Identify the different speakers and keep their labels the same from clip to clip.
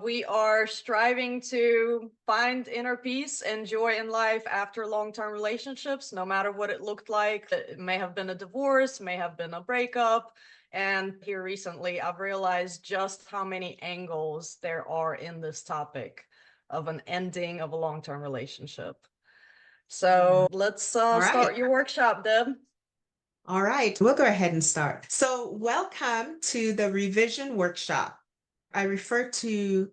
Speaker 1: We are striving to find inner peace and joy in life after long-term relationships, no matter what it looked like. It may have been a divorce, may have been a breakup. And here recently, I've realized just how many angles there are in this topic of an ending of a long-term relationship. So let's
Speaker 2: All right.
Speaker 1: start your workshop, Deb.
Speaker 2: All right. We'll go ahead and start. So, welcome to the revision workshop. I refer to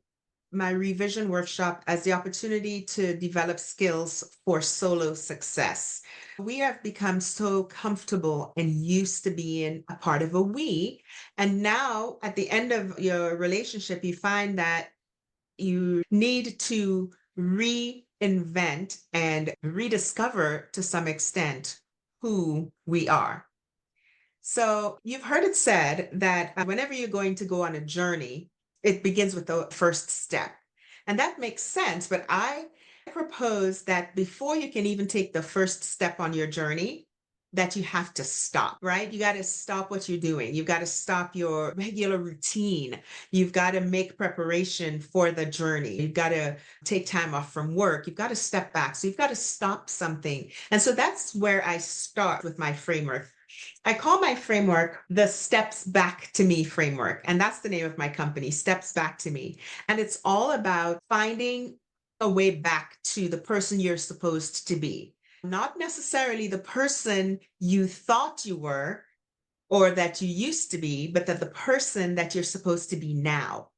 Speaker 2: my revision workshop as the opportunity to develop skills for solo success. We have become so comfortable and used to being a part of a we. And now, at the end of your relationship, you find that you need to reinvent and rediscover to some extent who we are. So, you've heard it said that whenever you're going to go on a journey, it begins with the first step. And that makes sense. But I propose that before you can even take the first step on your journey, that you have to stop, right? You got to stop what you're doing. You've got to stop your regular routine. You've got to make preparation for the journey. You've got to take time off from work. You've got to step back. So you've got to stop something. And so that's where I start with my framework. I call my framework the Steps Back to Me framework. And that's the name of my company, Steps Back to Me. And it's all about finding a way back to the person you're supposed to be, not necessarily the person you thought you were or that you used to be, but that the person that you're supposed to be now.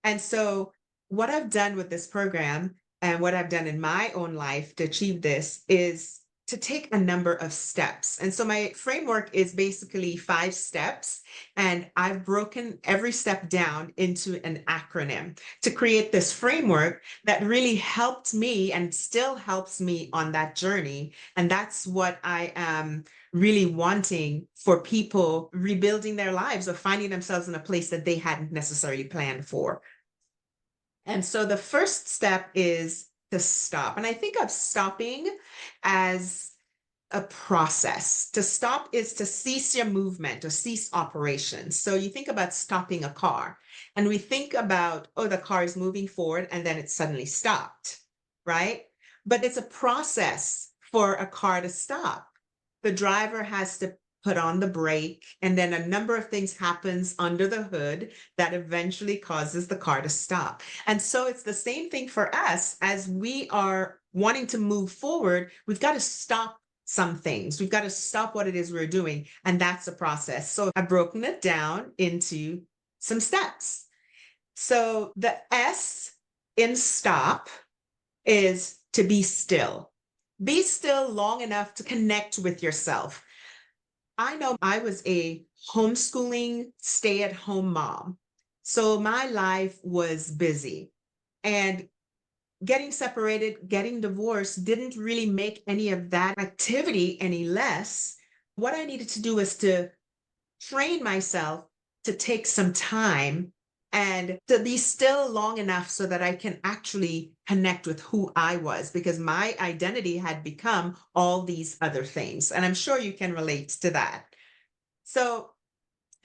Speaker 2: And so, what I've done with this program and what I've done in my own life to achieve this is to take a number of steps. And so, my framework is basically 5 steps, and I've broken every step down into an acronym to create this framework that really helped me and still helps me on that journey. And that's what I am really wanting for people rebuilding their lives or finding themselves in a place that they hadn't necessarily planned for. And so the first step is to stop. And I think of stopping as a process. To stop is to cease your movement or cease operations. So you think about stopping a car, and we think about, oh, the car is moving forward and then it suddenly stopped, right? But it's a process for a car to stop. The driver has to put on the brake, and then a number of things happens under the hood that eventually causes the car to stop. And so it's the same thing for us. As we are wanting to move forward, we've got to stop some things. We've got to stop what it is we're doing. And that's the process. So I've broken it down into some steps. So the S in stop is to be still. Be still long enough to connect with yourself. I know I was a homeschooling, stay at home mom. So my life was busy, and getting separated, getting divorced didn't really make any of that activity any less. What I needed to do was to train myself to take some time and to be still long enough so that I can actually connect with who I was, because my identity had become all these other things. And I'm sure you can relate to that. So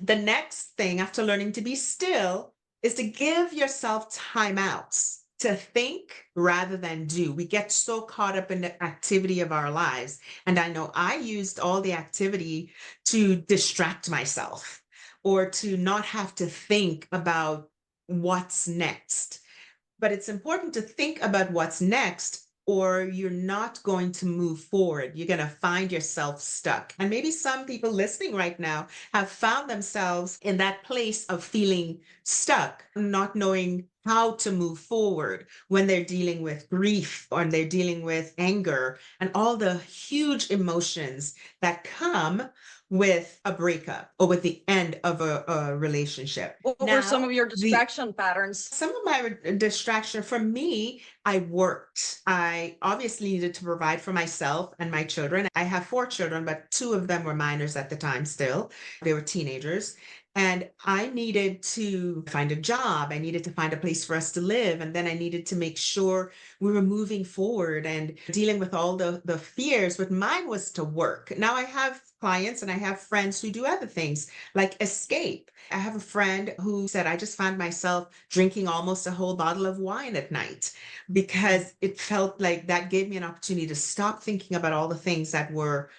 Speaker 2: the next thing after learning to be still is to give yourself timeouts to think rather than do. We get so caught up in the activity of our lives. And I know I used all the activity to distract myself or to not have to think about what's next. But it's important to think about what's next, or you're not going to move forward. You're going to find yourself stuck. And maybe some people listening right now have found themselves in that place of feeling stuck, not knowing how to move forward when they're dealing with grief or they're dealing with anger and all the huge emotions that come with a breakup or with the end of a relationship.
Speaker 1: What were some
Speaker 2: Now,
Speaker 1: of your
Speaker 2: the
Speaker 1: distraction patterns?
Speaker 2: some of my distraction for me, I worked. I obviously needed to provide for myself and my children. I have 4 children, but 2 of them were minors at the time still. They were teenagers. And I needed to find a job. I needed to find a place for us to live. And then I needed to make sure we were moving forward and dealing with all the fears. But mine was to work. Now I have clients and I have friends who do other things like escape. I have a friend who said, I just found myself drinking almost a whole bottle of wine at night because it felt like that gave me an opportunity to stop thinking about all the things that were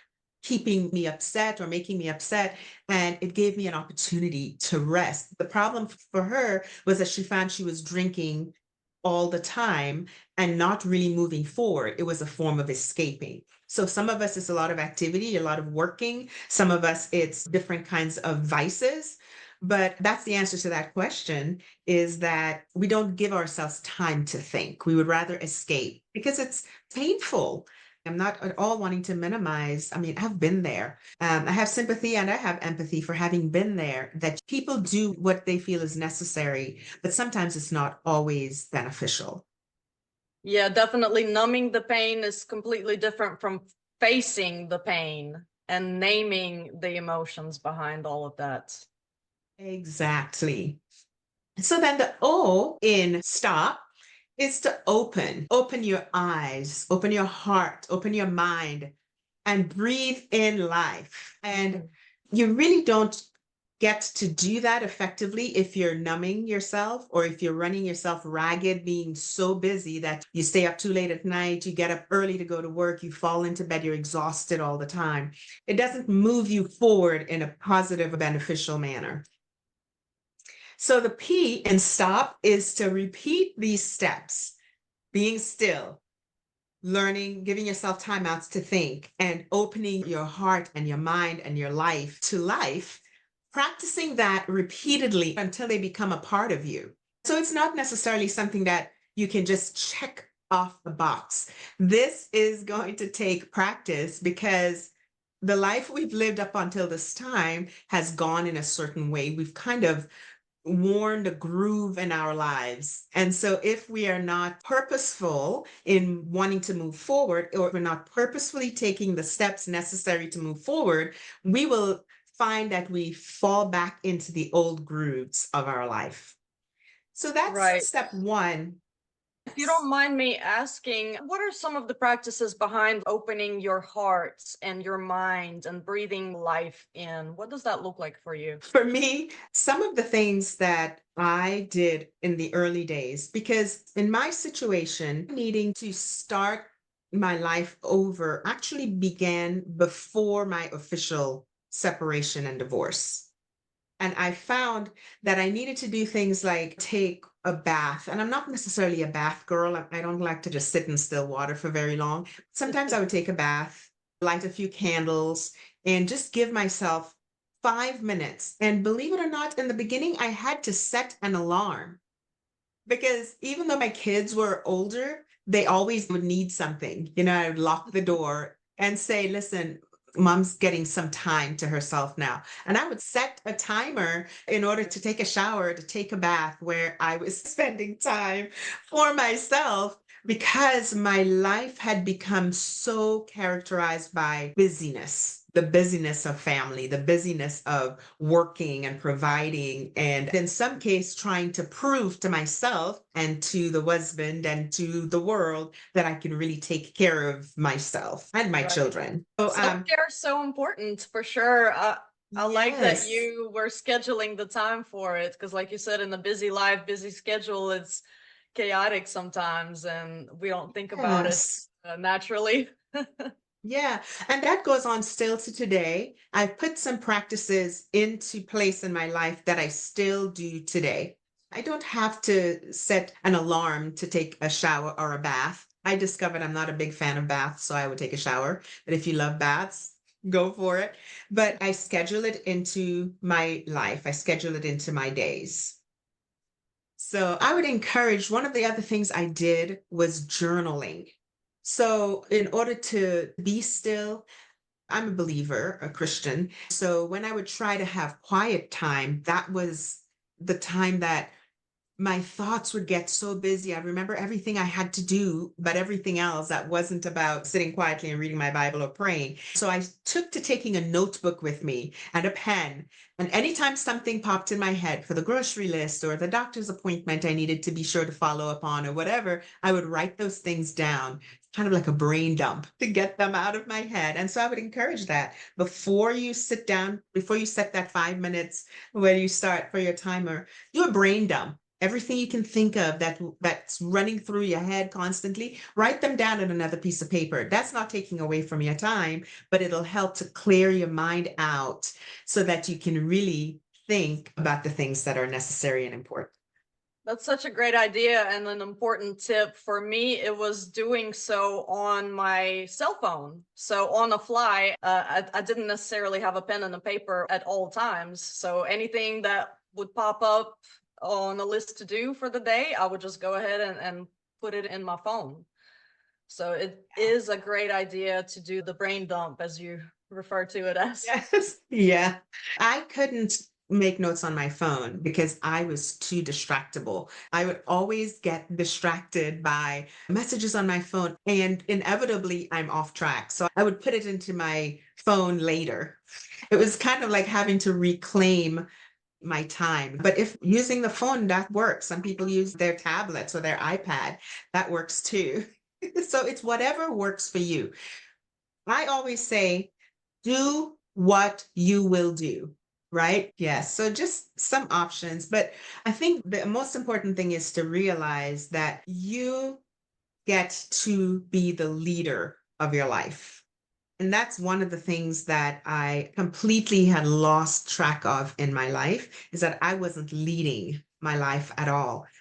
Speaker 2: keeping me upset or making me upset. And it gave me an opportunity to rest. The problem for her was that she found she was drinking all the time and not really moving forward. It was a form of escaping. So some of us, it's a lot of activity, a lot of working. Some of us, it's different kinds of vices. But that's the answer to that question, is that we don't give ourselves time to think. We would rather escape because it's painful. I'm not at all wanting to minimize. I mean, I've been there. I have sympathy and I have empathy for having been there, that people do what they feel is necessary, but sometimes it's not always beneficial.
Speaker 1: Yeah, definitely numbing the pain is completely different from facing the pain and naming the emotions behind all of that.
Speaker 2: Exactly. So then the O in stop is to open your eyes, open your heart, open your mind, and breathe in life. And
Speaker 1: Mhm.
Speaker 2: you really don't get to do that effectively if you're numbing yourself or if you're running yourself ragged, being so busy that you stay up too late at night, you get up early to go to work, you fall into bed, you're exhausted all the time. It doesn't move you forward in a positive, beneficial manner. So the P in stop is to repeat these steps: being still, learning, giving yourself timeouts to think, and opening your heart and your mind and your life to life, practicing that repeatedly until they become a part of you. So it's not necessarily something that you can just check off the box. This is going to take practice because the life we've lived up until this time has gone in a certain way. We've kind of worn the groove in our lives. And so if we are not purposeful in wanting to move forward, or if we're not purposefully taking the steps necessary to move forward, we will find that we fall back into the old grooves of our life. So that's
Speaker 1: Right.
Speaker 2: step one.
Speaker 1: If you don't mind me asking, what are some of the practices behind opening your heart and your mind and breathing life in? What does that look like for you?
Speaker 2: For me, some of the things that I did in the early days, because in my situation, needing to start my life over actually began before my official separation and divorce. And I found that I needed to do things like take a bath. And I'm not necessarily a bath girl. I don't like to just sit in still water for very long. Sometimes I would take a bath, light a few candles, and just give myself 5 minutes. And believe it or not, in the beginning, I had to set an alarm because even though my kids were older, they always would need something. I would lock the door and say, listen, mom's getting some time to herself now. And I would set a timer in order to take a shower, to take a bath, where I was spending time for myself because my life had become so characterized by busyness. The busyness of family, the busyness of working and providing, and in some case, trying to prove to myself and to the husband and to the world that I can really take care of myself and my
Speaker 1: Right.
Speaker 2: children. So,
Speaker 1: Self-care is so important for sure. I like that
Speaker 2: yes,
Speaker 1: you were scheduling the time for it because, like you said, in the busy life, busy schedule, it's chaotic sometimes and we don't think about it
Speaker 2: yes.
Speaker 1: naturally.
Speaker 2: Yeah, and that goes on still to today. I've put some practices into place in my life that I still do today. I don't have to set an alarm to take a shower or a bath. I discovered I'm not a big fan of baths, so I would take a shower. But if you love baths, go for it. But I schedule it into my life, I schedule it into my days. So I would encourage, one of the other things I did was journaling. So in order to be still, I'm a believer, a Christian. So when I would try to have quiet time, that was the time that my thoughts would get so busy. I remember everything I had to do, but everything else that wasn't about sitting quietly and reading my Bible or praying. So I took to taking a notebook with me and a pen. And anytime something popped in my head for the grocery list or the doctor's appointment I needed to be sure to follow up on or whatever, I would write those things down, kind of like a brain dump to get them out of my head. And so I would encourage that before you sit down, before you set that 5 minutes where you start for your timer, do a brain dump. Everything you can think of that's running through your head constantly, write them down on another piece of paper. That's not taking away from your time, but it'll help to clear your mind out so that you can really think about the things that are necessary and important.
Speaker 1: That's such a great idea and an important tip. For me, it was doing so on my cell phone. So on the fly, I didn't necessarily have a pen and a paper at all times. So anything that would pop up on a list to do for the day, I would just go ahead and put it in my phone. So it is a great idea to do the brain dump, as you refer to it as.
Speaker 2: Yes. Yeah. I couldn't make notes on my phone because I was too distractible. I would always get distracted by messages on my phone, and inevitably I'm off track. So I would put it into my phone later. It was kind of like having to reclaim my time. But if using the phone, that works. Some people use their tablets or their iPad. That works too. So it's whatever works for you. I always say, do what you will do, right? Yes. So just some options. But I think the most important thing is to realize that you get to be the leader of your life. And that's one of the things that I completely had lost track of in my life, is that I wasn't leading my life at all.